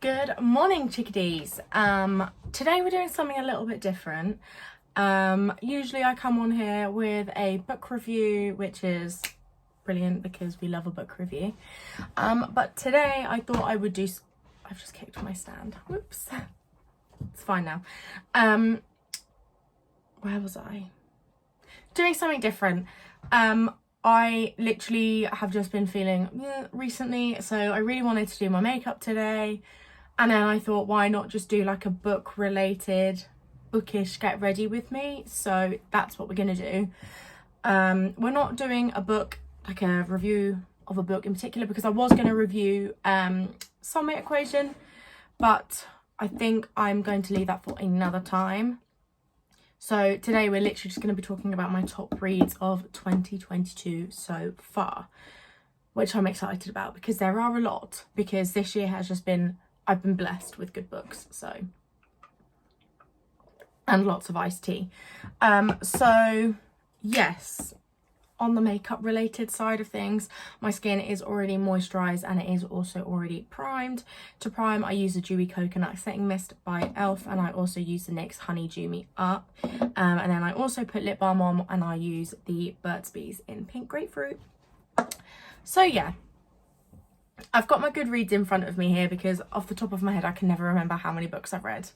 Good morning, chickadees. Today we're doing something a little bit different. Usually I come on here with a book review, which is brilliant because we love a book review. But today I thought I would do... I've just kicked my stand. Whoops. It's fine now. Where was I? Doing something different. I literally have just been feeling recently, so I really wanted to do my makeup today. And then I thought, why not just do like a book related, bookish get ready with me? So that's what we're going to do. We're not doing a book, like a review of a book in particular, because I was going to review Summit Equation, but I think I'm going to leave that for another time. So today we're literally just going to be talking about my top reads of 2022 so far, which I'm excited about because there are a lot, because this year has just been... I've been blessed with good books, so, and lots of iced tea. So yes, on the makeup related side of things, my skin is already moisturized and it is also already primed. To prime, I use the Dewy Coconut Setting Mist by e.l.f. and I also use the NYX Honey Dew Me Up. And then I also put lip balm on and I use the Burt's Bees in Pink Grapefruit. So yeah. I've got my Goodreads in front of me here because off the top of my head I can never remember how many books I've read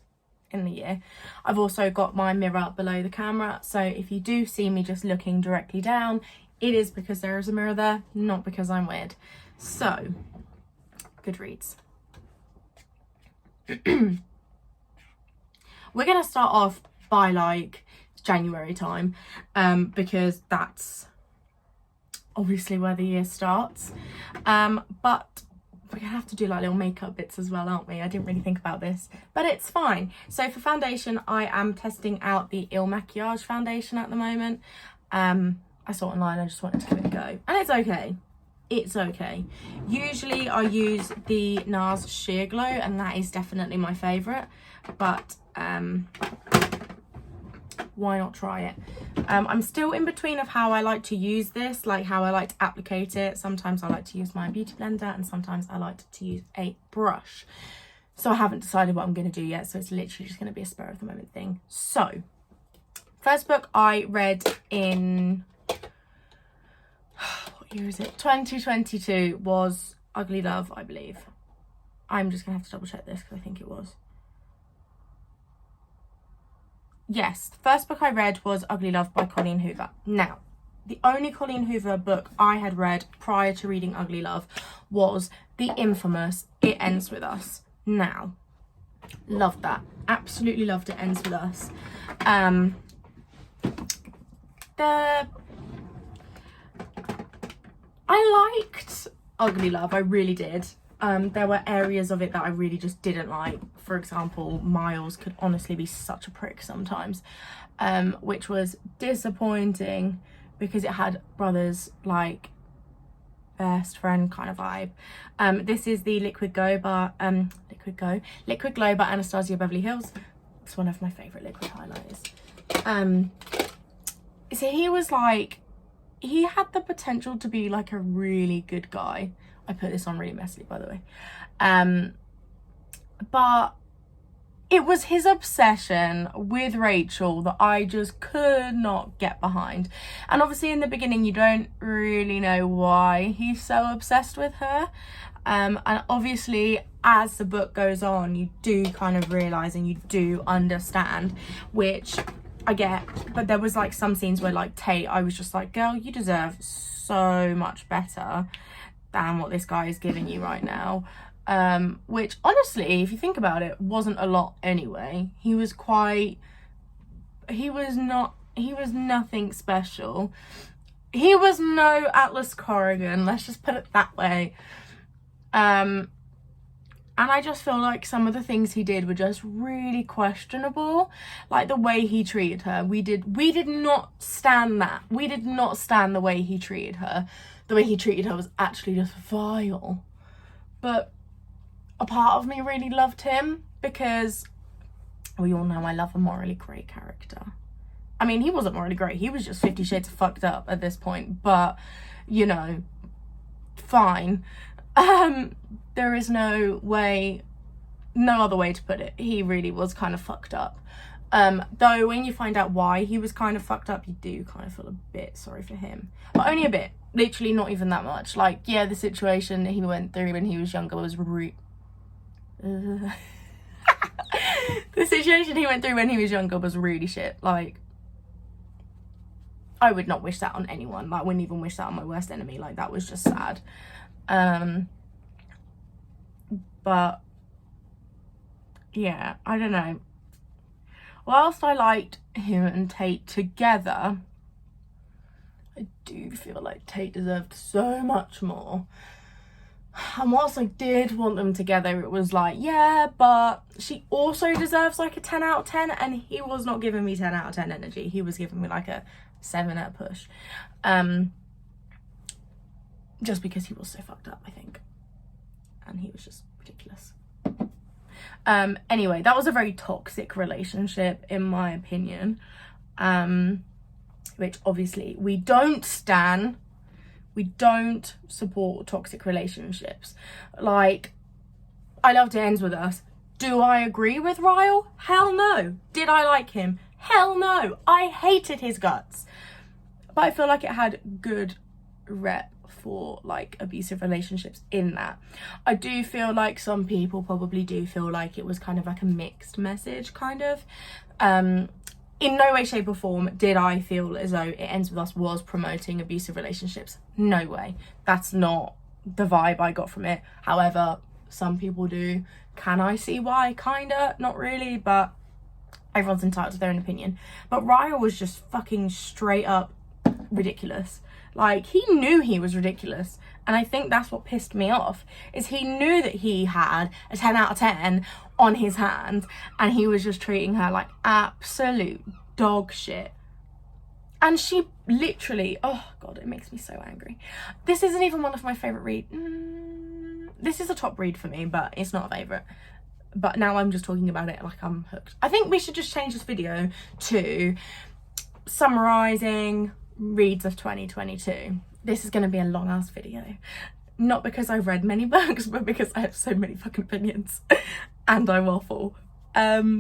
in the year. I've also got my mirror below the camera, so if you do see me just looking directly down, it is because there is a mirror there, not because I'm weird. So, Goodreads. We're going to start off by like January time, because that's obviously where the year starts, but we're gonna have to do like little makeup bits as well, aren't we? I didn't really think about this, but it's fine. So for foundation, I am testing out the Il Makiage foundation at the moment. I saw it online, I just wanted to give it a go, and it's okay. It's okay. Usually I use the NARS Sheer Glow, and that is definitely my favourite, but why not try it? I'm still in between of how I like to use this, like how I like to applicate it. Sometimes I like to use my beauty blender and sometimes I like to use a brush. So I haven't decided what I'm going to do yet, so it's literally just going to be a spur of the moment thing. So first book I read in, what year is it? 2022 was Ugly Love, I believe. I'm just going to have to double check this because I think it was. Yes, the first book I read was Ugly Love by Colleen Hoover. Now, the only Colleen Hoover book I had read prior to reading Ugly Love was the infamous It Ends With Us. Now, loved that. Absolutely loved It Ends With Us. I liked Ugly Love, I really did. There were areas of it that I really just didn't like. For example, Miles could honestly be such a prick sometimes, which was disappointing because it had brothers, like best friend kind of vibe. This is the Liquid Glow by Anastasia Beverly Hills. It's one of my favourite liquid highlighters. So he was like, he had the potential to be like a really good guy. I put this on really messily, by the way. But it was his obsession with Rachel that I just could not get behind. And obviously in the beginning, you don't really know why he's so obsessed with her. And obviously as the book goes on, you do kind of realise and you do understand, which I get. But there was like some scenes where like Tate, I was just like, girl, you deserve so much better than what this guy is giving you right now. Which honestly, if you think about it, wasn't a lot anyway. He was nothing special. He was no Atlas Corrigan, let's just put it that way. And I just feel like some of the things he did were just really questionable. Like the way he treated her. We did not stand that. We did not stand the way he treated her. The way he treated her was actually just vile. But a part of me really loved him because we all know I love a morally grey character. I mean, he wasn't morally grey. He was just 50 Shades of fucked up at this point. But, you know, fine. There is no way no other way to put it. He really was kind of fucked up. Though when you find out why he was kind of fucked up, you do kind of feel a bit sorry for him, but only a bit. Literally not even that much. Like, yeah, the situation he went through when he was younger was the situation he went through when he was younger was really shit. Like, I would not wish that on anyone. Like, I wouldn't even wish that on my worst enemy. Like, that was just sad. But yeah, I don't know. Whilst I liked him and Tate together, I do feel like Tate deserved so much more. And whilst I did want them together, it was like, yeah, but she also deserves like a 10 out of 10, and he was not giving me 10 out of 10 energy. He was giving me like a 7 at a push. Just because he was so fucked up, I think. And he was just ridiculous. Anyway, that was a very toxic relationship, in my opinion. Which obviously we don't stan. We don't support toxic relationships. Like, I loved It Ends With Us. Do I agree with Ryle? Hell no. Did I like him? Hell no. I hated his guts. But I feel like it had good rep for like abusive relationships in that. I do feel like some people probably do feel like it was kind of like a mixed message, kind of. In no way, shape or form did I feel as though It Ends With Us was promoting abusive relationships. No way. That's not the vibe I got from it. However, some people do. Can I see why? Kinda. Not really, but everyone's entitled to their own opinion. But Ryle was just fucking straight up ridiculous. Like, he knew he was ridiculous. And I think that's what pissed me off, is he knew that he had a 10 out of 10 on his hands, and he was just treating her like absolute dog shit. And she literally, oh God, it makes me so angry. This isn't even one of my favourite reads. This is a top read for me, but it's not a favourite. But now I'm just talking about it like I'm hooked. I think we should just change this video to summarising reads of 2022. This is going to be a long ass video, not because I've read many books, but because I have so many fucking opinions and I waffle. Where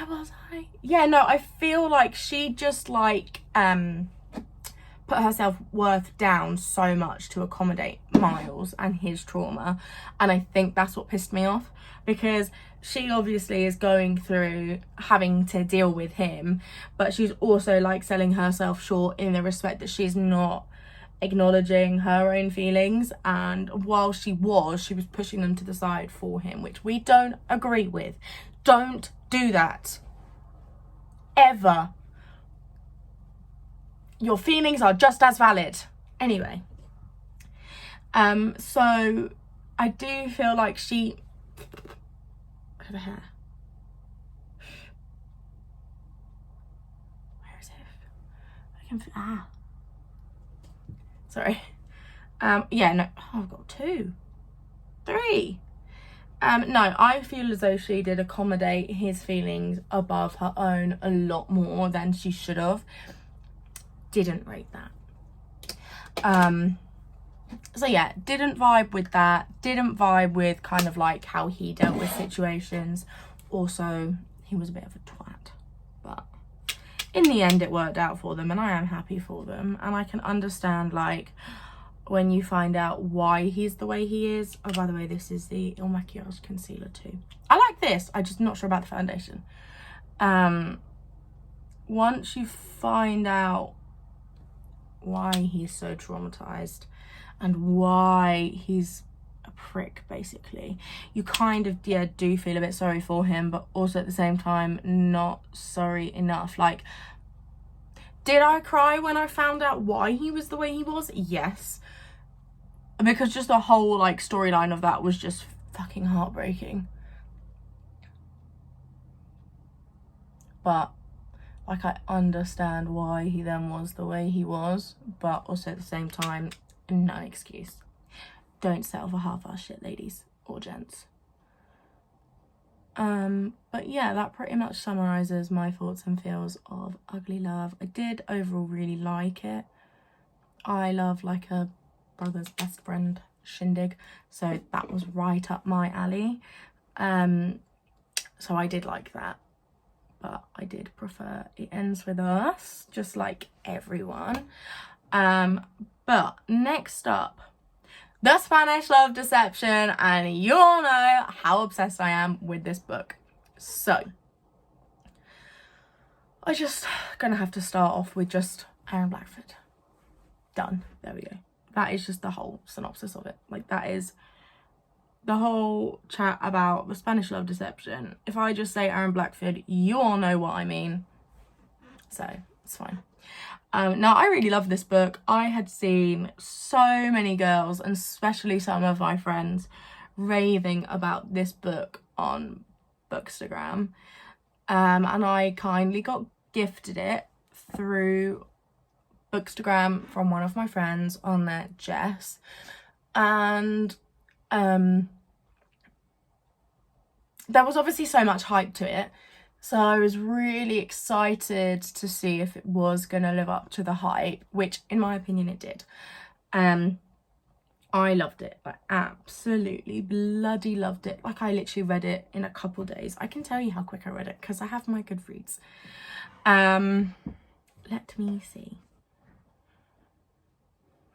was I? Yeah, no, I feel like she just like put her self-worth down so much to accommodate Miles and his trauma, and I think that's what pissed me off, because she obviously is going through having to deal with him, but she's also like selling herself short in the respect that she's not acknowledging her own feelings, and while she was pushing them to the side for him, which we don't agree with. Don't do that ever. Your feelings are just as valid. Anyway, so I do feel like she, over here, where is it? Sorry. Yeah, no, oh, I've got 2, 3. No, I feel as though she did accommodate his feelings above her own a lot more than she should have. Didn't rate that. So yeah, didn't vibe with that. Didn't vibe with kind of like how he dealt with situations. Also, he was a bit of a twat, but in the end it worked out for them, and I am happy for them. And I can understand like when you find out why he's the way he is. Oh, by the way, this is the Il Maquillage concealer too. I like this. I'm just not sure about the foundation. Once you find out why he's so traumatized and why he's a prick, basically, you kind of, yeah, do feel a bit sorry for him, but also at the same time not sorry enough. Like, did I cry when I found out why he was the way he was? Yes, because just the whole like storyline of that was just fucking heartbreaking. But like, I understand why he then was the way he was, but also at the same time, no excuse. Don't settle for half-ass shit, ladies or gents. But yeah, that pretty much summarizes my thoughts and feels of Ugly Love. I did overall really like it. I love like a brother's best friend shindig, so that was right up my alley. So I did like that, but I did prefer It Ends With Us, just like everyone. But next up, The Spanish Love Deception, and you all know how obsessed I am with this book. So I just gonna have to start off with just Aaron Blackford. Done. There we go. That is just the whole synopsis of it. Like, that is the whole chat about The Spanish Love Deception. If I just say Aaron Blackford, you all know what I mean. So it's fine. Now, I really love this book. I had seen so many girls, and especially some of my friends, raving about this book on Bookstagram. And I kindly got gifted it through Bookstagram from one of my friends on there, Jess. And there was obviously so much hype to it, so I was really excited to see if it was going to live up to the hype, which in my opinion it did. I loved it. I absolutely bloody loved it. Like, I literally read it in a couple days. I can tell you how quick I read it because I have my Goodreads. Let me see.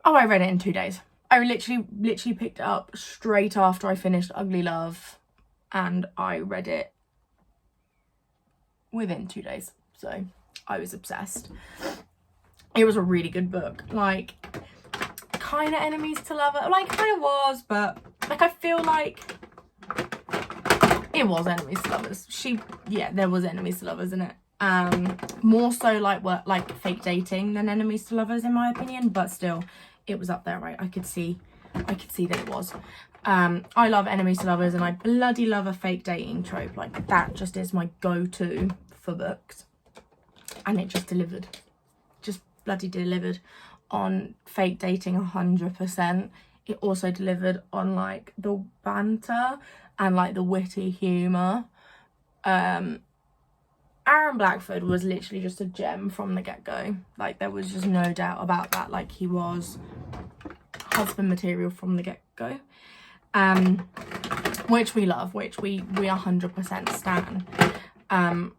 Oh, I read it in 2 days. I literally picked it up straight after I finished Ugly Love, and I read it within 2 days. So I was obsessed. It was a really good book. Like, kind of enemies to lovers. Like, kind of was, but like, I feel like it was enemies to lovers. There was enemies to lovers in it. More so like fake dating than enemies to lovers, in my opinion, but still it was up there, right? I could see that it was. I love enemies to lovers, and I bloody love a fake dating trope. Like, that just is my go-to for books, and it just delivered. Just bloody delivered on fake dating 100%. It also delivered on like the banter and like the witty humour. Aaron Blackford was literally just a gem from the get-go. Like, there was just no doubt about that. Like, he was husband material from the get-go, which we love, which we 100% stan.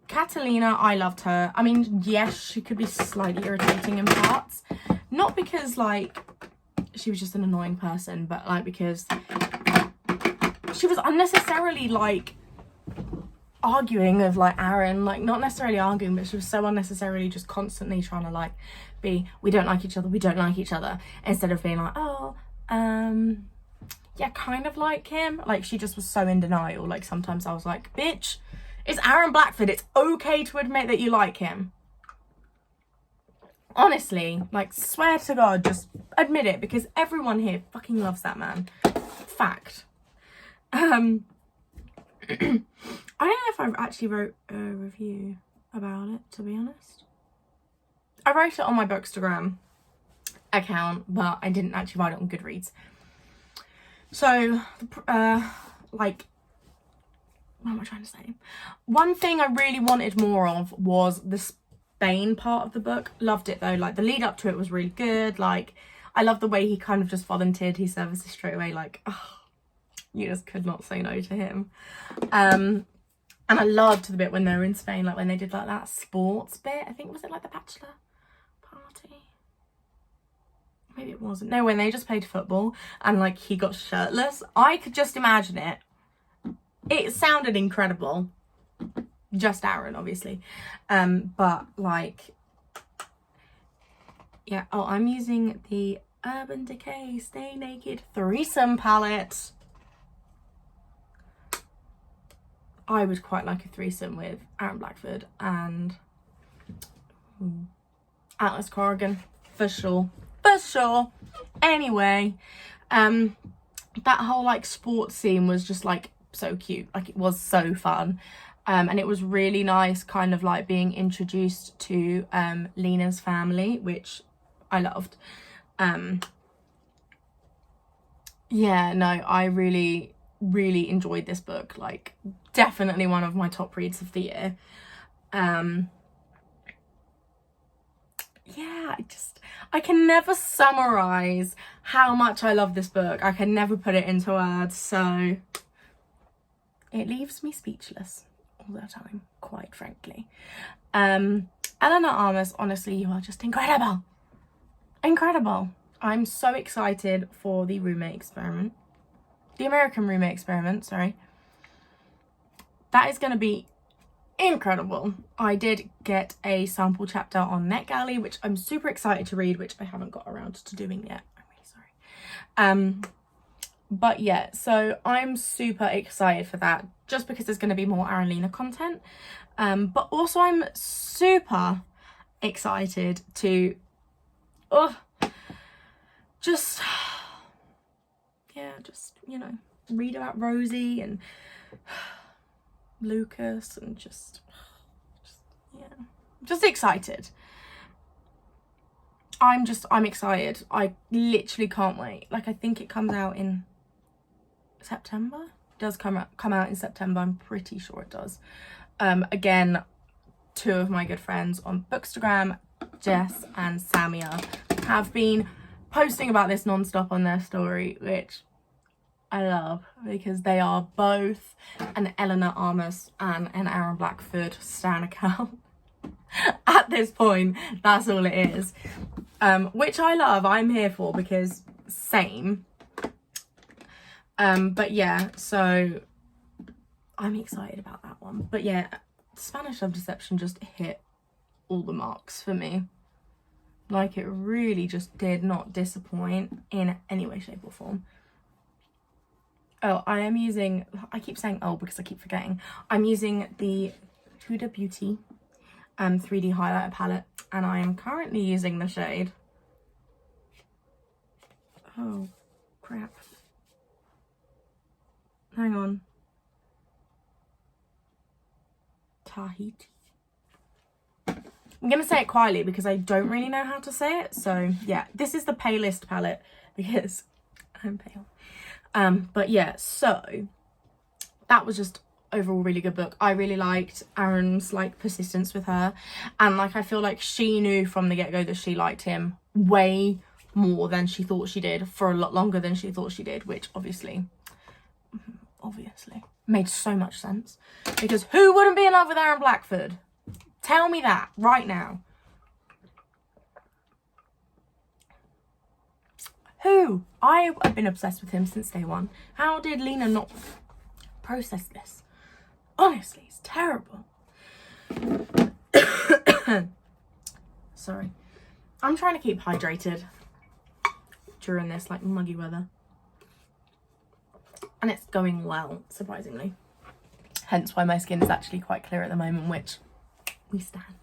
Catalina, I loved her. I mean, yes, she could be slightly irritating in parts, not because like she was just an annoying person, but like because she was unnecessarily like arguing with like Aaron, like not necessarily arguing, but she was so unnecessarily just constantly trying to like be, we don't like each other, instead of being like, oh, yeah, kind of like him. Like, she just was so in denial. Like, sometimes I was like, bitch, it's Aaron Blackford, it's okay to admit that you like him. Honestly, like, swear to God, just admit it, because everyone here fucking loves that man. Fact. I don't know if I actually wrote a review about it, to be honest. I wrote it on my Bookstagram account, but I didn't actually write it on Goodreads. So, like, what am I trying to say? One thing I really wanted more of was the Spain part of the book. Loved it though. Like, the lead up to it was really good. Like, I love the way he kind of just volunteered his services straight away. Like, oh, you just could not say no to him. And I loved the bit when they were in Spain, like when they did like that sports bit. I think, was it like the bachelor party? Maybe it wasn't. No, when they just played football and like he got shirtless. I could just imagine it. It sounded incredible. Just Aaron, obviously. But like, yeah. Oh, I'm using the Urban Decay Stay Naked Threesome palette. I would quite like a threesome with Aaron Blackford and Atlas Corrigan, for sure. For sure. Anyway, that whole like sports scene was just like so cute. Like, it was so fun. And it was really nice kind of like being introduced to Lena's family, which I loved. Yeah, no, I really enjoyed this book. Like, definitely one of my top reads of the year. yeah, I can never summarize how much I love this book. I can never put it into words, so it leaves me speechless all the time, quite frankly. Eleanor Armas, honestly, you are just incredible. Incredible. I'm so excited for the roommate experiment. The American roommate experiment, sorry. That is going to be incredible. I did get a sample chapter on NetGalley, which I'm super excited to read, which I haven't got around to doing yet. I'm really sorry. But yeah, so I'm super excited for that, just because there's going to be more Aralina content. But also I'm super excited to just you know, read about Rosie and Lucas and just excited. I'm excited. I literally can't wait. Like, I think it comes out in September. It does come out in September. I'm pretty sure it does. Again, two of my good friends on Bookstagram, Jess and Samia, have been posting about this non-stop on their story, which I love, because they are both an Eleanor Armas and an Aaron Blackford stan account. At this point, that's all it is. Which I love. I'm here for, because same. But yeah, so I'm excited about that one. But yeah, Spanish Love Deception just hit all the marks for me. Like, it really just did not disappoint in any way, shape or form. Oh, I am using, I keep saying oh because I keep forgetting. I'm using the Huda Beauty 3D highlighter palette, and I am currently using the shade, oh crap, hang on, Tahiti. I'm gonna say it quietly because I don't really know how to say it. So yeah, this is the palest palette because I'm pale. But yeah, so that was just overall really good book. I really liked Aaron's like persistence with her, and like I feel like she knew from the get-go that she liked him way more than she thought she did, for a lot longer than she thought she did, which obviously made so much sense, because who wouldn't be in love with Aaron Blackford? Tell me that right now. Who? I have been obsessed with him since day one. How did Lena not process this? Honestly, it's terrible. Sorry. I'm trying to keep hydrated during this like muggy weather. And it's going well, surprisingly. Hence why my skin is actually quite clear at the moment, which we stand.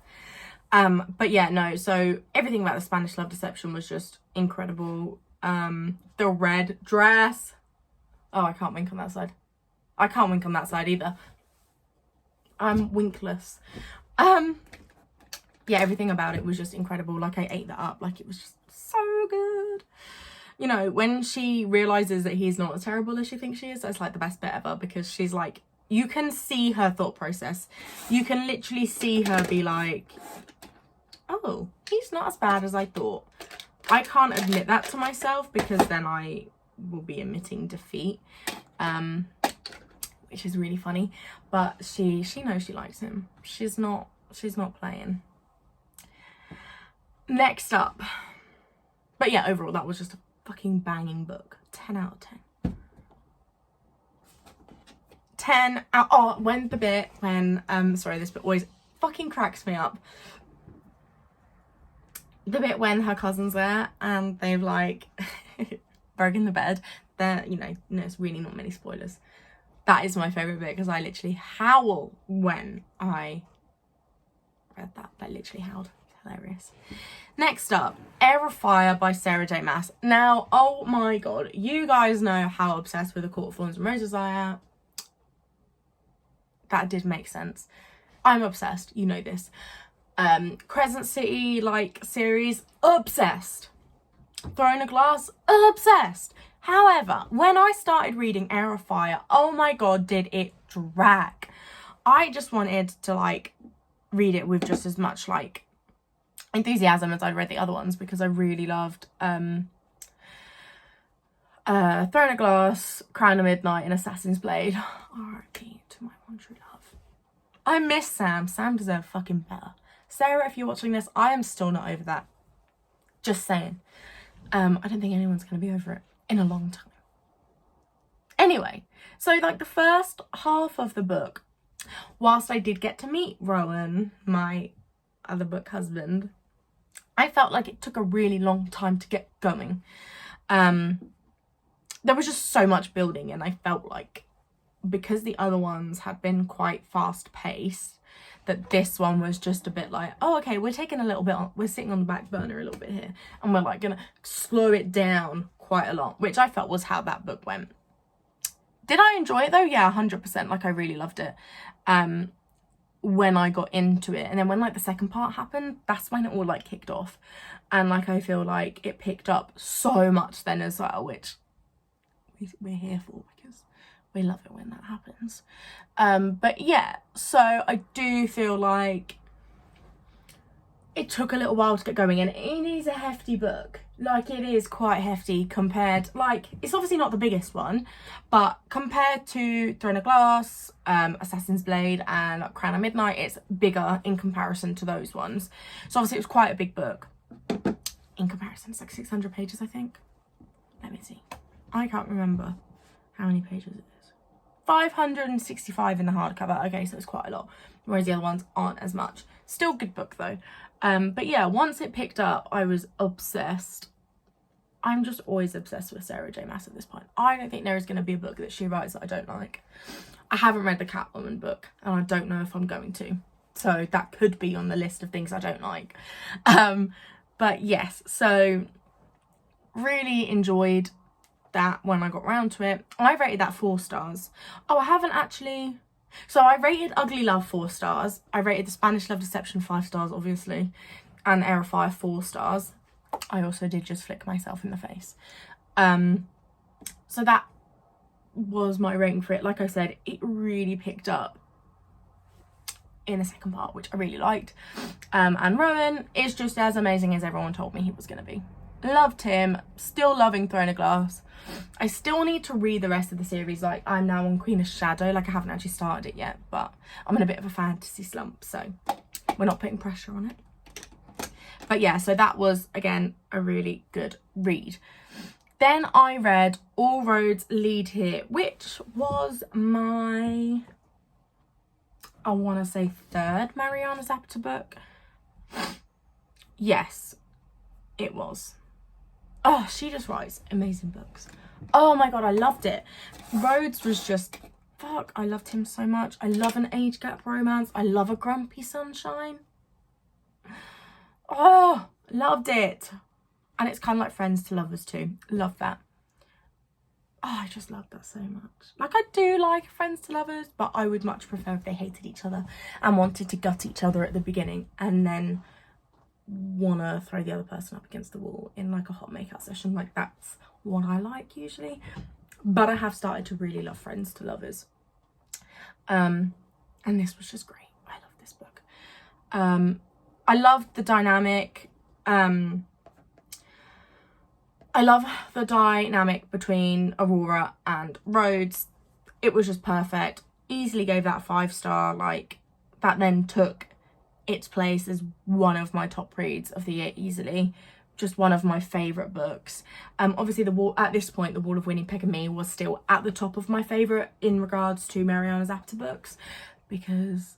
But yeah, no, so everything about the Spanish Love Deception was just incredible. The red dress. Oh, I can't wink on that side. I can't wink on that side either. I'm winkless. Yeah, everything about it was just incredible. Like, I ate that up. Like, it was just so good. You know, when she realizes that he's not as terrible as she thinks she is, that's like the best bit ever, because she's like, you can see her thought process. You can literally see her be like, oh, he's not as bad as I thought. I can't admit that to myself, because then I will be admitting defeat, which is really funny. But she knows she likes him. She's not playing. Next up. But yeah, overall, that was just a fucking banging book. 10 out of 10. 10 out. Oh, when the bit when sorry, this bit always fucking cracks me up. The bit when her cousin's there and they've like broken the bed. There, you know, it's really not many spoilers. That is my favourite bit, because I literally howl when I read that. I literally howled. Hilarious. Next up, Air of Fire by Sarah J. Maas. Now, oh my god, you guys know how obsessed with The Court of Thorns and Roses I am. That did make sense. I'm obsessed, you know this. Crescent City like series, obsessed. Throne of Glass, obsessed. However, when I started reading Air of Fire, oh my god, did it drag. I just wanted to like read it with just as much like enthusiasm as I read the other ones, because I really loved Throne of Glass, Crown of Midnight, and Assassin's Blade. R.I.P. to my one true love. I miss Sam. Sam deserved fucking better. Sarah, if you're watching this, I am still not over that. Just saying. I don't think anyone's going to be over it in a long time. Anyway, so like the first half of the book, whilst I did get to meet Rowan, my other book husband, I felt like it took a really long time to get going. There was just so much building, and I felt like because the other ones had been quite fast paced, that this one was just a bit like, oh, okay, we're taking a little bit on, we're sitting on the back burner a little bit here, and we're like gonna slow it down quite a lot, which I felt was how that book went. Did I enjoy it though? Yeah, 100%. Like, I really loved it when I got into it. And then when like the second part happened, that's when it all like kicked off. And like, I feel like it picked up so much then as well, which we're here for, because we love it when that happens. But yeah, so I do feel like it took a little while to get going, and it is a hefty book. Like, it is quite hefty compared, like, it's obviously not the biggest one, but compared to Throne of Glass, Assassin's Blade, and Crown of Midnight, it's bigger in comparison to those ones. So obviously it was quite a big book in comparison. It's like 600 pages, I think. Let me see. I can't remember how many pages it is. 565 in the hardcover. Okay, so it's quite a lot, whereas the other ones aren't as much. Still good book though. But yeah, once it picked up, I was obsessed. I'm just always obsessed with Sarah J. Maas at this point. I don't think there is going to be a book that she writes that I don't like. I haven't read the Catwoman book, and I don't know if I'm going to. So that could be on the list of things I don't like. But yes, so really enjoyed that when I got round to it. I rated that 4 stars. Oh, I haven't actually... So I rated Ugly Love 4 stars. I rated The Spanish Love Deception 5 stars, obviously. And Air of Fire 4 stars. I also did just flick myself in the face. So that was my rating for it. Like I said, it really picked up in the second part, which I really liked. And Rowan is just as amazing as everyone told me he was going to be. Loved him. Still loving Throne of Glass. I still need to read the rest of the series. Like, I'm now on Queen of Shadow. Like, I haven't actually started it yet, but I'm in a bit of a fantasy slump, so we're not putting pressure on it. But yeah, so that was, again, a really good read. Then I read All Roads Lead Here, which was my, I want to say, 3rd Mariana Zapata book. Yes, it was. Oh, she just writes amazing books. Oh my god, I loved it. Rhodes was just, fuck, I loved him so much. I love an age gap romance. I love a grumpy sunshine. Oh, loved it. And it's kind of like Friends to Lovers too. Love that. Oh, I just love that so much. Like, I do like Friends to Lovers, but I would much prefer if they hated each other and wanted to gut each other at the beginning and then want to throw the other person up against the wall in like a hot makeout session. Like, that's what I like usually. But I have started to really love Friends to Lovers. And this was just great. I love this book. I loved the dynamic. I love the dynamic between Aurora and Rhodes. It was just perfect. Easily gave that 5 star. Like, that then took its place as one of my top reads of the year easily. Just one of my favourite books. Obviously, at this point, The Wall of Winnipeg and Me was still at the top of my favourite in regards to Mariana Zapata books, because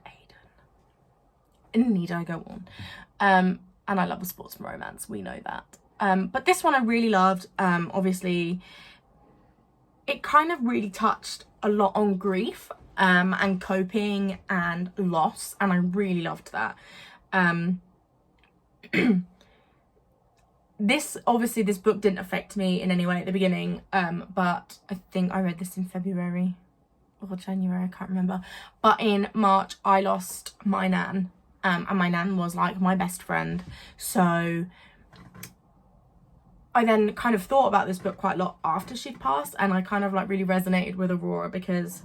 Aiden. Need I go on? And I love a sportsman romance. We know that. But this one I really loved. Obviously, it kind of really touched a lot on grief and coping and loss, and I really loved that. This book didn't affect me in any way at the beginning, but I think I read this in February or January, I can't remember, but in March I lost my nan, and my nan was like my best friend. So I then kind of thought about this book quite a lot after she'd passed, and I kind of like really resonated with Aurora because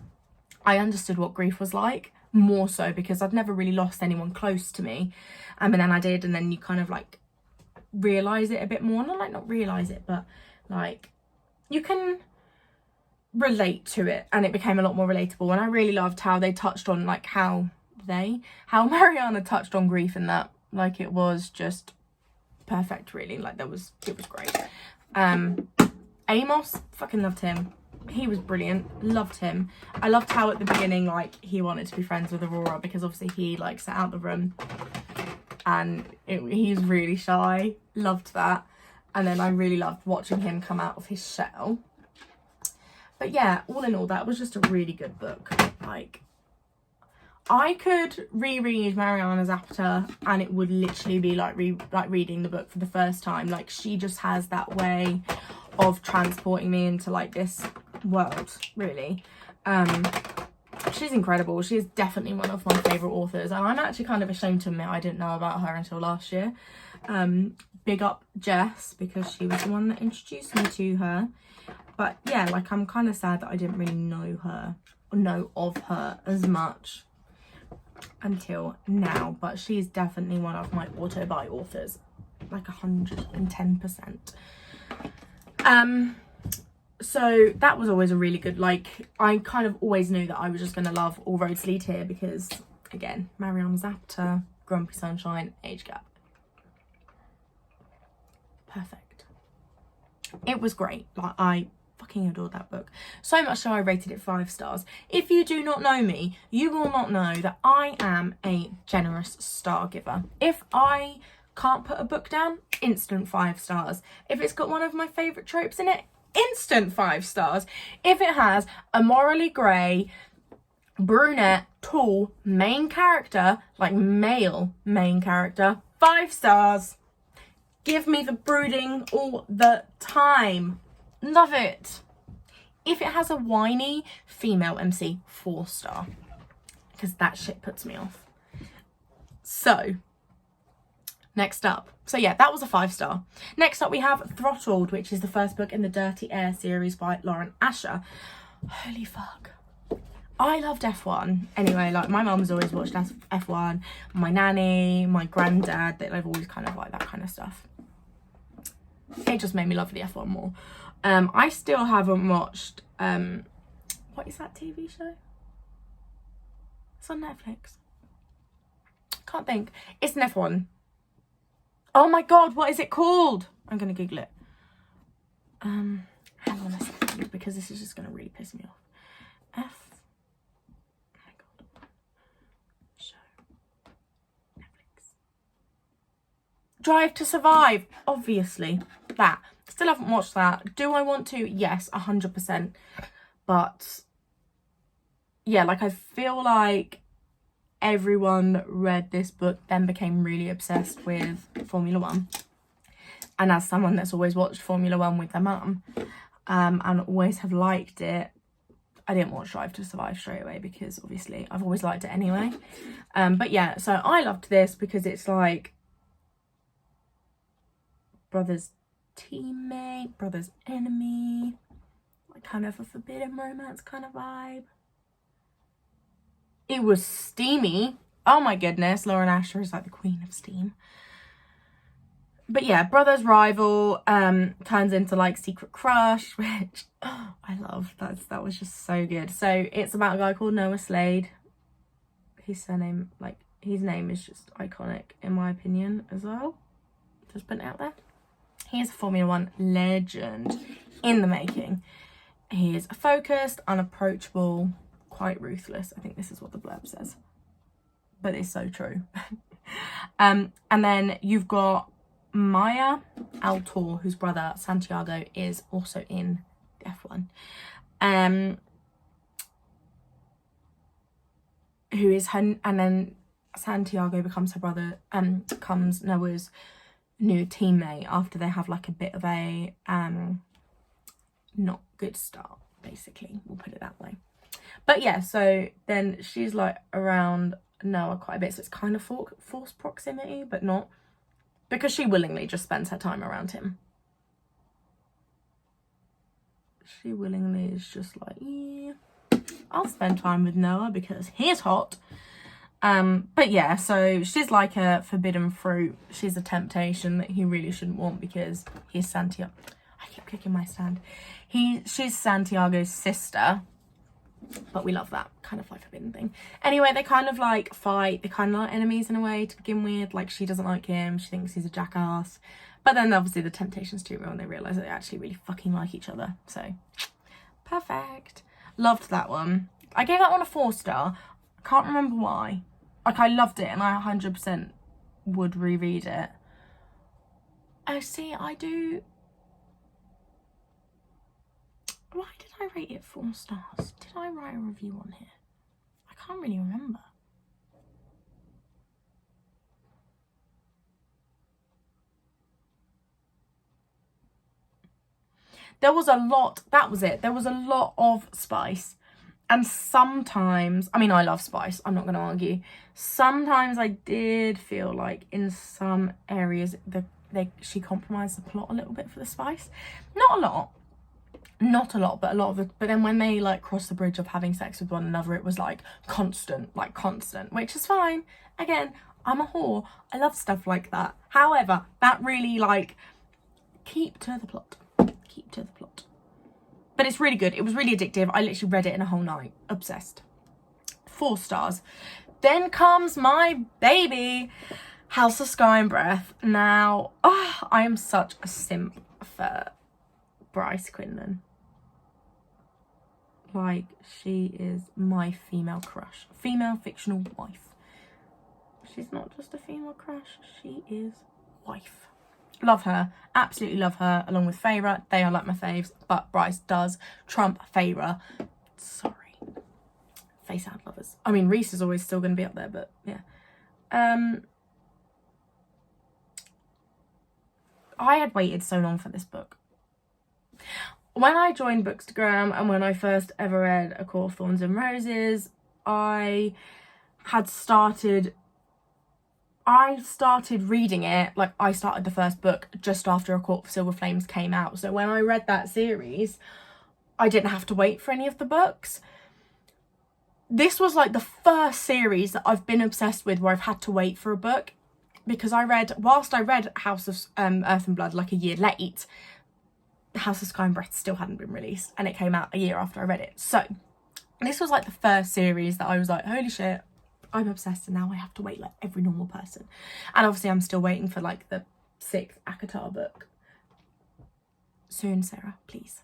I understood what grief was like more so because I'd never really lost anyone close to me. And then I did, and then you kind of like realise it a bit more. Not realise it, but like you can relate to it, and it became a lot more relatable. And I really loved how they touched on like how Mariana touched on grief in that. Like it was just perfect, really. Like it was great. Amos, fucking loved him. He was brilliant. Loved him. I loved how at the beginning like he wanted to be friends with Aurora because obviously he like sat out the room and he's really shy. Loved that. And then I really loved watching him come out of his shell. But yeah, all in all, that was just a really good book. Like, I could reread Mariana Zapata and it would literally be like reading the book for the first time. Like, she just has that way of transporting me into like this world, really. She's incredible. She's definitely one of my favourite authors, and I'm actually kind of ashamed to admit I didn't know about her until last year. Big up Jess, because she was the one that introduced me to her. But yeah, like I'm kind of sad that I didn't really know of her as much until now. But she's definitely one of my auto-buy authors, like 110%. So that was always a really good, like, I kind of always knew that I was just going to love All Roads Lead Here because, again, Mariana Zapata, Grumpy Sunshine, age gap. Perfect. It was great. Like, I fucking adored that book. So much so I rated it 5 stars. If you do not know me, you will not know that I am a generous star giver. If I can't put a book down, instant 5 stars. If it's got one of my favourite tropes in it, instant 5 stars. If it has a morally grey, brunette, tall main character, like male main character, 5 stars. Give me the brooding all the time. Love it. If it has a whiny female MC, 4 star. Because that shit puts me off. So, next up. So yeah, that was a 5 star. Next up we have Throttled, which is the first book in the Dirty Air series by Lauren Asher. Holy fuck. I loved F1. Anyway, like my mum's always watched F1. My nanny, my granddad, they've always kind of like that kind of stuff. It just made me love the F1 more. I still haven't watched, what is that TV show? It's on Netflix. Can't think. It's an F1. Oh my god, what is it called? I'm going to Google it. Hang on a second, because this is just going to really piss me off. Oh my god. Show. Netflix. Drive to Survive. Obviously. That. Still haven't watched that. Do I want to? Yes, 100%. But, yeah, like I feel like everyone read this book, then became really obsessed with Formula 1. And as someone that's always watched Formula 1 with their mum, and always have liked it, I didn't watch Drive to Survive straight away because obviously I've always liked it anyway. But yeah, so I loved this because it's like brother's teammate, brother's enemy, like kind of a forbidden romance kind of vibe. It was steamy. Oh my goodness, Lauren Asher is like the queen of steam. But yeah, brother's rival turns into like secret crush, which I love. That was just so good. So it's about a guy called Noah Slade. His surname, like his name is just iconic in my opinion as well. Just putting it out there. He is a Formula 1 legend in the making. He is focused, unapproachable, quite ruthless. I think this is what the blurb says, but it's so true. And then you've got Maya Altor, whose brother Santiago is also in F1. Who is her, and then Santiago becomes her brother, becomes Noah's new teammate after they have like a bit of a not good start, basically. We'll put it that way. But yeah, so then she's like around Noah quite a bit, so it's kind of forced proximity, but not, because she willingly just spends her time around him. She willingly is just like, yeah, I'll spend time with Noah because he's hot. But yeah, so she's like a forbidden fruit. She's a temptation that he really shouldn't want because he's Santiago. I keep clicking my stand. She's Santiago's sister. But we love that kind of like forbidden thing. Anyway, they kind of like fight. They're kind of like enemies in a way to begin with. Like, she doesn't like him. She thinks he's a jackass. But then obviously the temptation's too real and they realise that they actually really fucking like each other. So, perfect. Loved that one. I gave that one a 4-star. I can't remember why. Like, I loved it and I 100% would reread it. Oh, see, I do... Why did I rate it 4 stars? Did I write a review on here? I can't really remember. There was a lot, that was it. There was a lot of spice. And sometimes, I mean, I love spice, I'm not going to argue. Sometimes I did feel like in some areas she compromised the plot a little bit for the spice. Not a lot, but a lot of it. But then when they like crossed the bridge of having sex with one another, it was like constant, which is fine. Again, I'm a whore. I love stuff like that. However, that really like, keep to the plot. But it's really good. It was really addictive. I literally read it in a whole night. Obsessed. 4 stars. Then comes my baby, House of Sky and Breath. Now, I am such a simp for Bryce Quinlan. Like, she is my female crush. Female fictional wife. She's not just a female crush. She is wife. Love her, absolutely love her, along with Feyre. They are like my faves, but Bryce does trump Feyre. Sorry. Face out lovers. I mean, Reese is always still going to be up there, but yeah. I had waited so long for this book. When I joined Bookstagram and when I first ever read A Court of Thorns and Roses, I started reading it, like I started the first book just after A Court of Silver Flames came out. So when I read that series, I didn't have to wait for any of the books. This was like the first series that I've been obsessed with where I've had to wait for a book. Because whilst I read House of Earth and Blood like a year late, House of Sky and Breath still hadn't been released. And it came out a year after I read it. So this was like the first series that I was like, holy shit, I'm obsessed and now I have to wait like every normal person. And obviously I'm still waiting for like the 6th ACOTAR book. Soon, Sarah, please.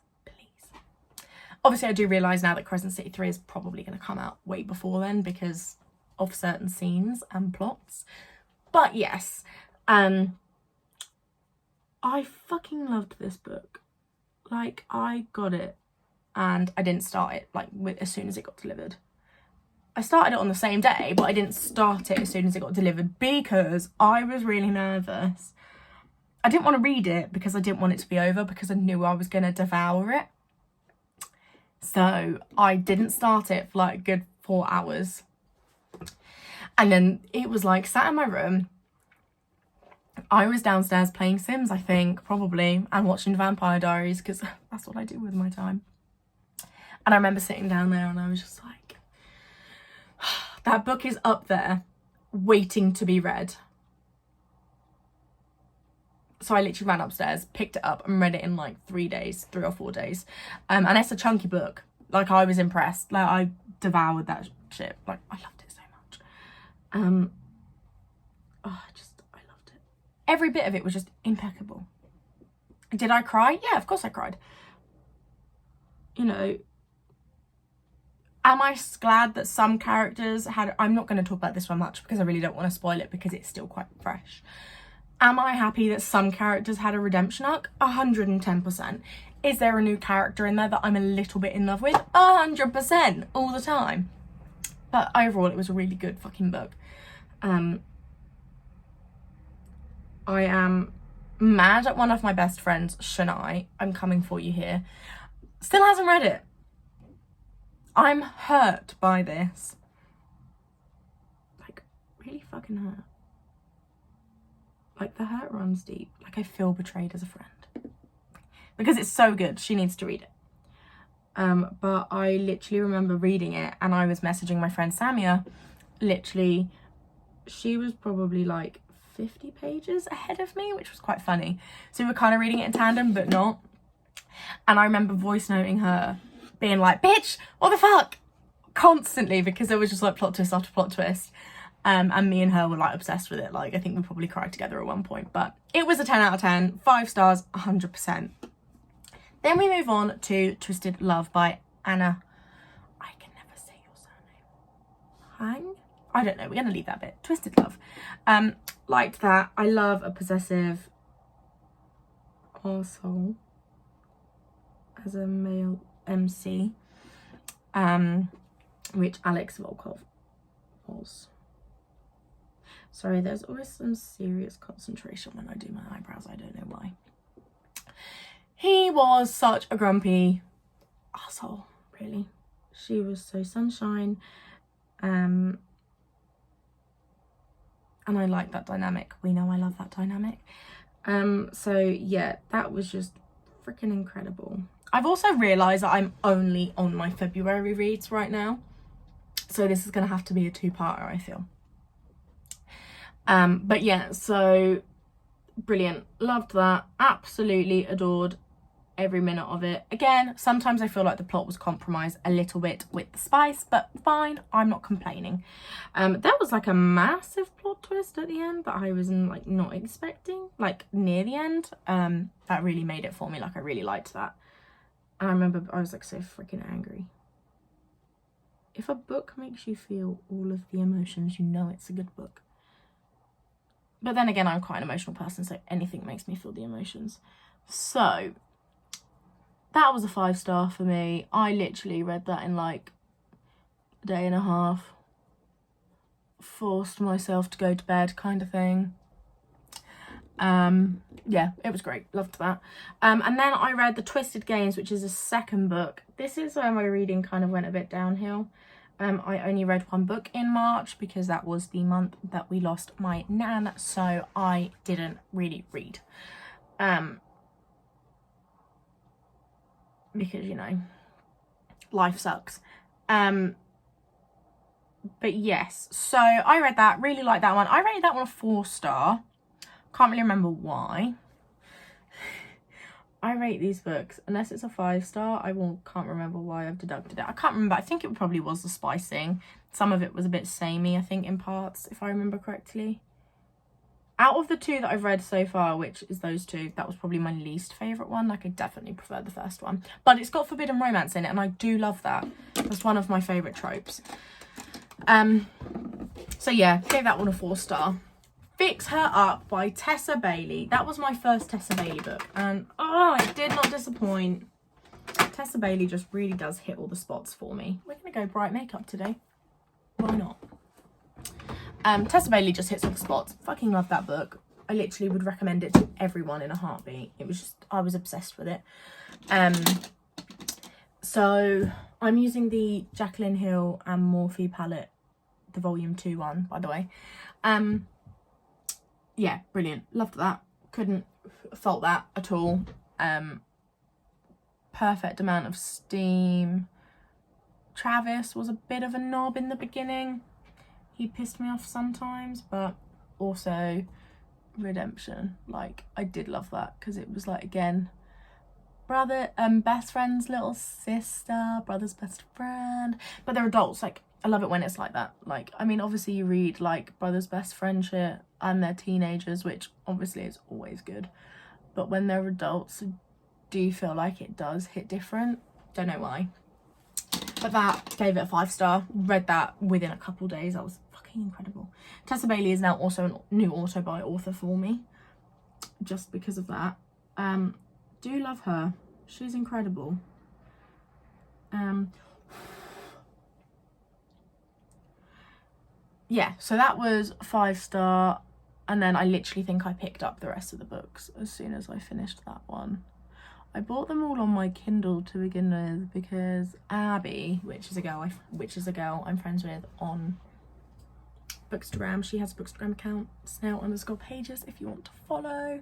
Obviously I do realise now that Crescent City 3 is probably going to come out way before then because of certain scenes and plots. But yes, I fucking loved this book. Like, I got it and I didn't start it like as soon as it got delivered. I started it on the same day, but I didn't start it as soon as it got delivered because I was really nervous. I didn't want to read it because I didn't want it to be over because I knew I was going to devour it. So I didn't start it for like a good 4 hours. And then it was like sat in my room. I was downstairs playing Sims, I think, probably, and watching Vampire Diaries because that's what I do with my time. And I remember sitting down there and I was just like, that book is up there waiting to be read. So I literally ran upstairs, picked it up and read it in like 3 or 4 days. And it's a chunky book. Like, I was impressed. Like, I devoured that shit. Like, I loved it so much. I loved it. Every bit of it was just impeccable. Did I cry? Yeah, of course I cried. You know, am I glad that some characters had... I'm not going to talk about this one much because I really don't want to spoil it because it's still quite fresh. Am I happy that some characters had a redemption arc? 110%. Is there a new character in there that I'm a little bit in love with? 100%, all the time. But overall, it was a really good fucking book. I am mad at one of my best friends, Shania. I'm coming for you here. Still hasn't read it. I'm hurt by this. Like, really fucking hurt. Like, the hurt runs deep. Like, I feel betrayed as a friend. Because it's so good. She needs to read it. But I literally remember reading it and I was messaging my friend Samia literally, she was probably like 50 pages ahead of me, which was quite funny. So we were kind of reading it in tandem, but not. And I remember voice noting her, being like, bitch, what the fuck? Constantly, because there was just like plot twist after plot twist. And me and her were like obsessed with it. Like, I think we probably cried together at one point, but it was a 10 out of 10, 5 stars, 100%. Then we move on to Twisted Love by Anna. I can never say your surname. Hang? I don't know. We're going to leave that bit. Twisted Love. Liked that. I love a possessive arsehole as a male MC, which Alex Volkov was. Sorry, there's always some serious concentration when I do my eyebrows. I don't know why. He was such a grumpy asshole, really. She was so sunshine. And I like that dynamic. We know I love that dynamic. So yeah, that was just freaking incredible. I've also realised that I'm only on my February reads right now. So this is going to have to be a 2-parter, I feel. But yeah, so brilliant. Loved that. Absolutely adored every minute of it. Again, sometimes I feel like the plot was compromised a little bit with the spice, but fine, I'm not complaining. There was like a massive plot twist at the end that I was like not expecting, like near the end. That really made it for me. Like, I really liked that. And I remember I was like so freaking angry. If a book makes you feel all of the emotions, you know it's a good book. But then again, I'm quite an emotional person, so anything makes me feel the emotions. So that was a 5-star for me. I literally read that in like a day and a half. Forced myself to go to bed kind of thing. Yeah, it was great. Loved that. And then I read The Twisted Games, which is a second book. This is where my reading kind of went a bit downhill. I only read 1 book in March because that was the month that we lost my nan, so I didn't really read. Because, you know, life sucks. But yes, so I read that, really liked that one. I rated that one a 4-star. Can't really remember why. I rate these books, unless it's a 5-star, can't remember why I've deducted it. I can't remember. I think it probably was the spicing. Some of it was a bit samey, I think, in parts, if I remember correctly. Out of the 2 that I've read so far, which is those 2, that was probably my least favourite one. Like, I definitely prefer the first one. But it's got forbidden romance in it, and I do love that. That's one of my favourite tropes. So yeah, gave that one a 4-star. Fix Her Up by Tessa Bailey. That was my first Tessa Bailey book, and oh, it did not disappoint. Tessa Bailey just really does hit all the spots for me. We're gonna go bright makeup today. Why not? Tessa Bailey just hits all the spots. Fucking love that book. I literally would recommend it to everyone in a heartbeat. It was just, I was obsessed with it. So I'm using the Jacqueline Hill and Morphe palette, the volume 2 one, by the way. Yeah, brilliant. Loved that. Couldn't fault that at all. Perfect amount of steam. Travis was a bit of a knob in the beginning. He pissed me off sometimes, but also redemption. Like, I did love that because it was like, again, brother, best friend's little sister, brother's best friend, but they're adults. Like, I love it when it's like that. Like, I mean, obviously you read like brother's best friend shit and they're teenagers, which obviously is always good, but when they're adults, I do feel like it does hit different. Don't know why, but that, gave it a 5-star. Read that within a couple days. That was fucking incredible. Tessa Bailey is now also a new auto-buy author for me, just because of that. Do love her. She's incredible. Yeah, so that was 5-star, and then I literally think I picked up the rest of the books as soon as I finished that one. I bought them all on my Kindle to begin with because Abby, which is a girl I'm friends with on Bookstagram, she has a Bookstagram account, snail_pages, if you want to follow.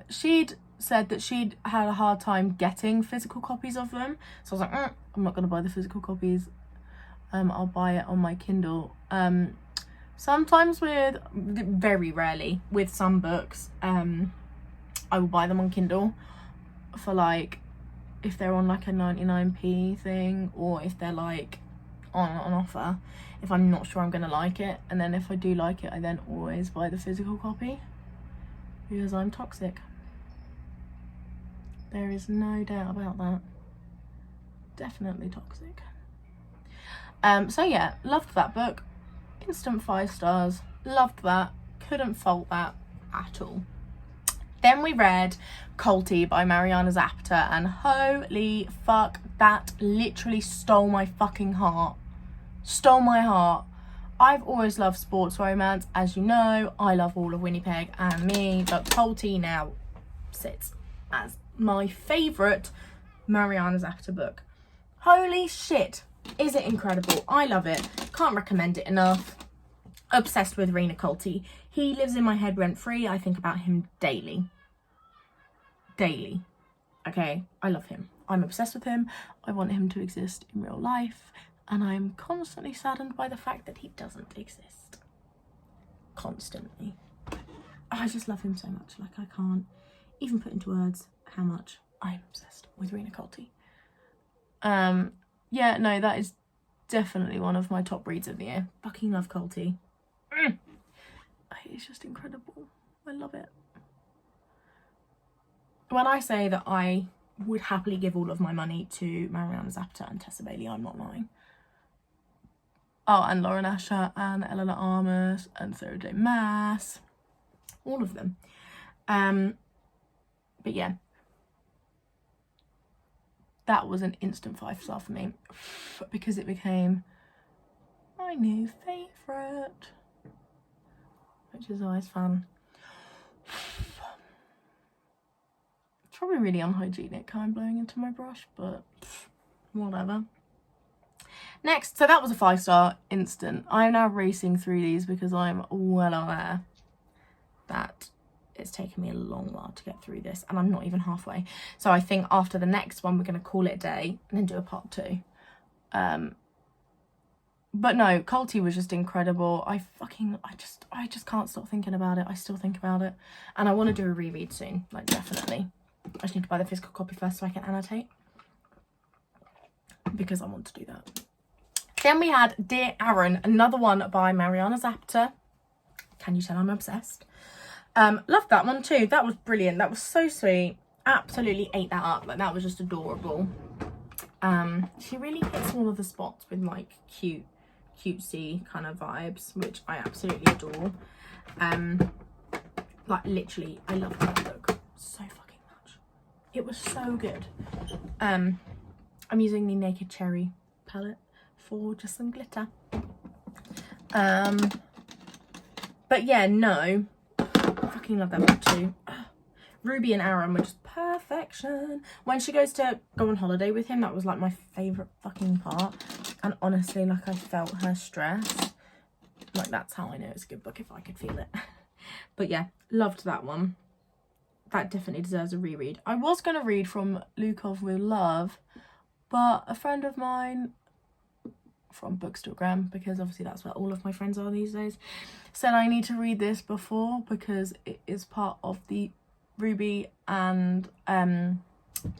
She'd said that she'd had a hard time getting physical copies of them, so I was like, I'm not gonna buy the physical copies. I'll buy it on my Kindle. Sometimes very rarely with some books, I will buy them on Kindle for like, if they're on like a 99p thing, or if they're like on offer, if I'm not sure I'm gonna like it. And then if I do like it, I then always buy the physical copy, because I'm toxic. There is no doubt about that. Definitely toxic. So yeah, loved that book. Instant 5 stars. Loved that. Couldn't fault that at all. Then we read Culty by Mariana Zapata, and holy fuck, that literally stole my fucking heart. Stole my heart. I've always loved sports romance, as you know. I love all of Winnipeg and me, but Culty now sits as my favourite Mariana Zapata book. Holy shit, is it incredible? I love it. Can't recommend it enough. Obsessed with Rena Culty. He lives in my head rent free. I think about him daily. Daily. Okay, I love him. I'm obsessed with him. I want him to exist in real life. And I'm constantly saddened by the fact that he doesn't exist. Constantly. I just love him so much. Like, I can't even put into words how much I'm obsessed with Rena Culty. Yeah, no, that is definitely one of my top reads of the year. Fucking love Culty. It's just incredible. I love it. When I say that I would happily give all of my money to Mariana Zapata and Tessa Bailey, I'm not lying. Oh, and Lauren Asher and Eleanor Armas and Sarah J. Maas. All of them. But yeah. That was an instant 5 star for me, because it became my new favourite, which is always fun. It's probably really unhygienic how I'm blowing into my brush, but whatever. Next, so that was a 5 star instant. I'm now racing through these because I'm well aware that it's taken me a long while to get through this, and I'm not even halfway. So I think after the next one, we're going to call it a day and then do a part 2. But no, Culty was just incredible. I just can't stop thinking about it. I still think about it, and I want to do a reread soon, like definitely. I just need to buy the physical copy first so I can annotate, because I want to do that. Then we had Dear Aaron, another one by Mariana Zapata. Can you tell I'm obsessed? Loved that one too. That was brilliant. That was so sweet. Absolutely ate that up. Like, that was just adorable. She really hits all of the spots with like cutesy kind of vibes, which I absolutely adore. Like, literally, I love that book so fucking much. It was so good. I'm using the Naked Cherry palette for just some glitter. But yeah, no. Fucking love that book too. Ruby and Aaron were just perfection. When she goes to go on holiday with him, that was like my favourite fucking part. And honestly, like, I felt her stress. Like, that's how I know it's a good book, if I could feel it. But yeah, loved that one. That definitely deserves a reread. I was going to read from Lukov with Love, but a friend of mine from Bookstagram, because obviously that's where all of my friends are these days, said I need to read this before, because it is part of the Ruby and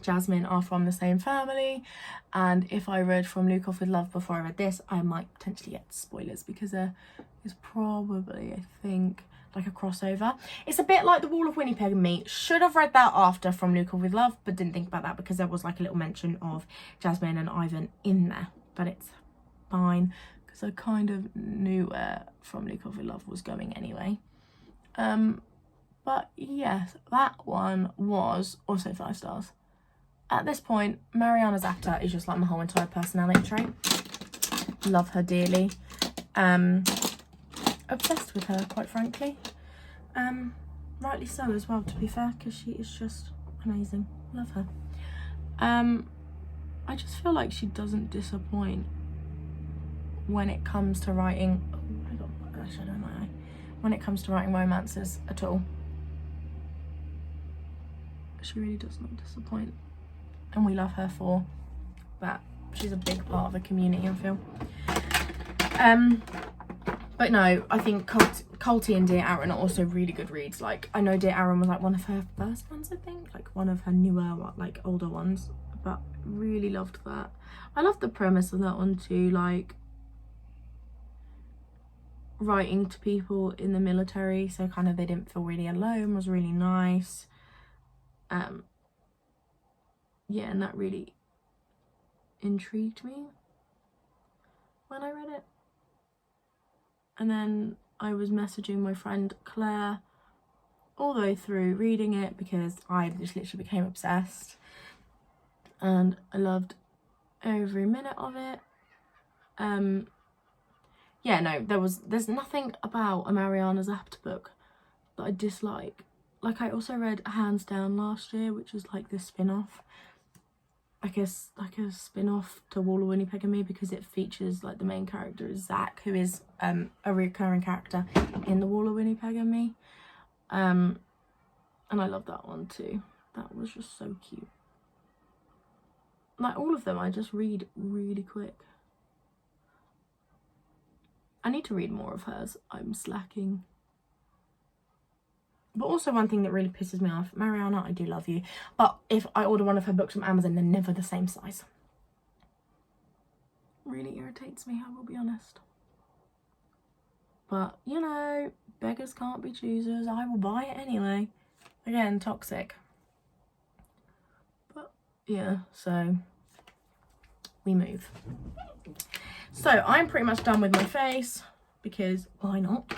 Jasmine are from the same family, and if I read From Lukov with Love before I read this, I might potentially get spoilers, because there is probably, I think, like a crossover. It's a bit like The Wall of Winnipeg and Me. Should have read that after From Lukov with Love, but didn't think about that because there was like a little mention of Jasmine and Ivan in there, but it's fine because I kind of knew where From Lukov with Love was going anyway. But yes, that one was also 5 stars. At this point, Mariana Zapata is just like my whole entire personality trait. Love her dearly. Obsessed with her, quite frankly. Rightly so as well, to be fair, because she is just amazing. Love her. I just feel like she doesn't disappoint when it comes to writing. Oh, I got a shadow in my eye. When it comes to writing romances at all. She really does not disappoint, and we love her for that. She's a big part of the community, I feel. But no, I think Colty and Dear Aaron are also really good reads. Like, I know Dear Aaron was like one of her first ones, I think, like one of her newer, like older ones, but really loved that. I love the premise of that one too, like writing to people in the military, so kind of they didn't feel really alone, was really nice. Yeah, and that really intrigued me when I read it. And then I was messaging my friend Claire all the way through reading it because I just literally became obsessed, and I loved every minute of it. Yeah, no, there's nothing about a Mariana Zapata book that I dislike. Like, I also read Hands Down last year, which was like this spin-off, I guess, like a spin-off to Wall of Winnipeg and Me, because it features like the main character is Zach, who is a recurring character in the Wall of Winnipeg and Me, and I love that one too. That was just so cute. Like, all of them I just read really quick. I need to read more of hers. I'm slacking. But also, one thing that really pisses me off, Mariana, I do love you, but if I order one of her books from Amazon, they're never the same size. Really irritates me, I will be honest. But, you know, beggars can't be choosers. I will buy it anyway. Again, toxic. But, yeah, so we move. So, I'm pretty much done with my face, because why not?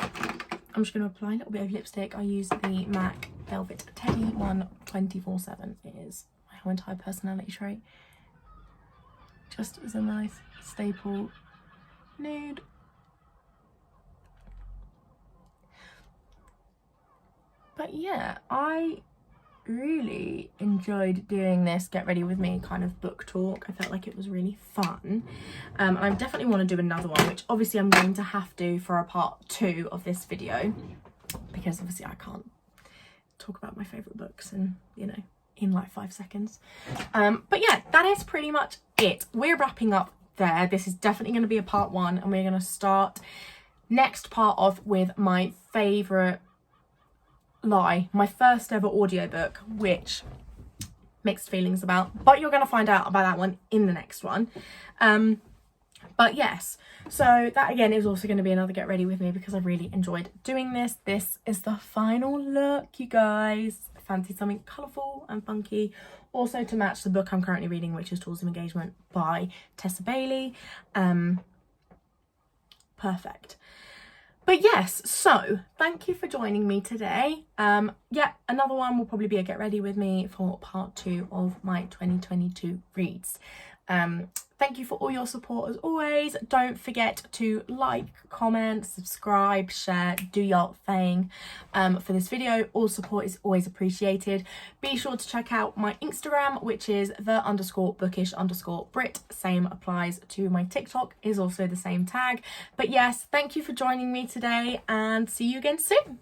I'm just going to apply a little bit of lipstick. I use the MAC Velvet Teddy one 24/7. It is my whole entire personality trait. Just as a nice staple nude. But yeah, I really enjoyed doing this Get Ready With Me kind of book talk. I felt like it was really fun. And I definitely want to do another one, which obviously I'm going to have to for a part 2 of this video, because obviously I can't talk about my favourite books and, you know, in like 5 seconds. But yeah, that is pretty much it. We're wrapping up there. This is definitely going to be a part 1, and we're going to start next part off with my favourite lie, my first ever audiobook, which mixed feelings about, but you're going to find out about that one in the next one. But yes, so that again is also going to be another Get Ready With Me, because I really enjoyed doing this. This is the final look, you guys. I fancy something colourful and funky, also to match the book I'm currently reading, which is Tools of Engagement by Tessa Bailey. Perfect. But yes, so thank you for joining me today. Yeah, another one will probably be a Get Ready With Me for part 2 of my 2022 reads. Thank you for all your support as always. Don't forget to like, comment, subscribe, share, do your thing for this video. All support is always appreciated. Be sure to check out my Instagram, which is the_bookish_Brit. Same applies to my TikTok, is also the same tag. But yes, thank you for joining me today, and see you again soon.